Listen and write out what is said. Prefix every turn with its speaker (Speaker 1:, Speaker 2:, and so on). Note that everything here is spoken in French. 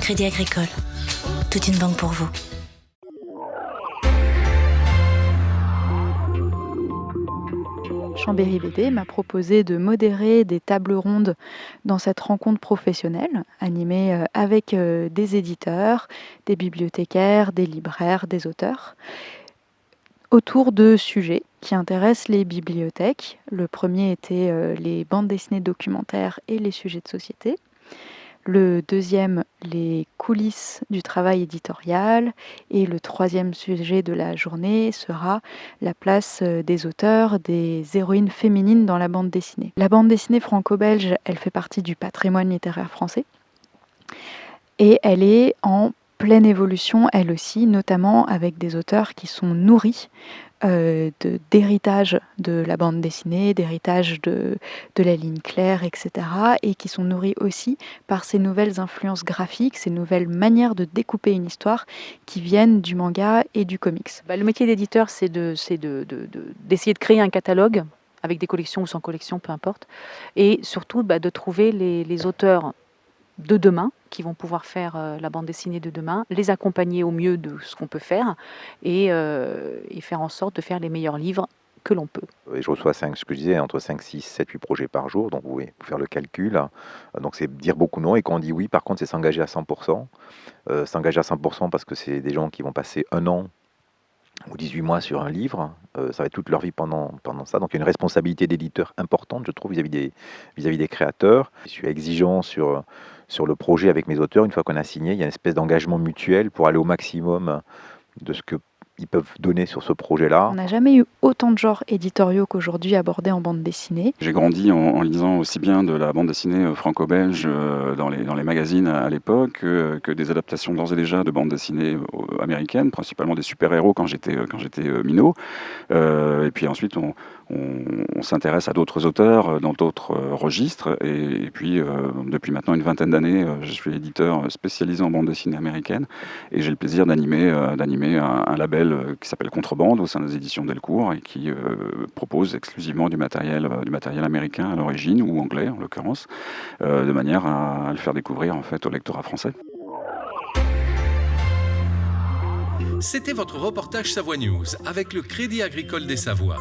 Speaker 1: Crédit Agricole. Toute une banque pour vous.
Speaker 2: Chambéry BD m'a proposé de modérer des tables rondes dans cette rencontre professionnelle, animée avec des éditeurs, des bibliothécaires, des libraires, des auteurs, autour de sujets qui intéressent les bibliothèques. Le premier était les bandes dessinées documentaires et les sujets de société. Le deuxième, les coulisses du travail éditorial. Et le troisième sujet de la journée sera la place des auteurs, des héroïnes féminines dans la bande dessinée. La bande dessinée franco-belge, elle fait partie du patrimoine littéraire français. Et elle est en pleine évolution, elle aussi, notamment avec des auteurs qui sont nourris d'héritage de la bande dessinée, d'héritage de la ligne claire, etc. Et qui sont nourris aussi par ces nouvelles influences graphiques, ces nouvelles manières de découper une histoire qui viennent du manga et du comics.
Speaker 3: Le métier d'éditeur, c'est d'essayer de créer un catalogue avec des collections ou sans collection, peu importe. Et surtout de trouver les auteurs de demain qui vont pouvoir faire la bande dessinée de demain, les accompagner au mieux de ce qu'on peut faire et faire en sorte de faire les meilleurs livres que l'on peut.
Speaker 4: Et je reçois ce que je disais, entre 5, 6, 7, 8 projets par jour, donc vous pouvez faire le calcul. Donc c'est dire beaucoup non, et quand on dit oui, par contre, c'est s'engager à 100%. S'engager à 100% parce que c'est des gens qui vont passer 1 an ou 18 mois sur un livre, ça va être toute leur vie pendant ça. Donc il y a une responsabilité d'éditeur importante, je trouve, vis-à-vis des créateurs. Je suis exigeant sur le projet avec mes auteurs. Une fois qu'on a signé, il y a une espèce d'engagement mutuel pour aller au maximum de ce qu'ils peuvent donner sur ce projet-là.
Speaker 2: On n'a jamais eu autant de genres éditoriaux qu'aujourd'hui abordés en bande dessinée.
Speaker 5: J'ai grandi en lisant aussi bien de la bande dessinée franco-belge dans les magazines à l'époque que des adaptations d'ores et déjà de bandes dessinées américaines, principalement des super-héros quand j'étais minot. Et puis ensuite, on s'intéresse à d'autres auteurs dans d'autres registres. Et puis, depuis maintenant une vingtaine d'années, je suis éditeur spécialisé en bande dessinée américaine. Et j'ai le plaisir d'animer un label qui s'appelle Contrebande au sein des éditions Delcourt et qui propose exclusivement du matériel américain à l'origine, ou anglais en l'occurrence, de manière à le faire découvrir en fait au lectorat français.
Speaker 6: C'était votre reportage Savoie News avec le Crédit Agricole des Savoies.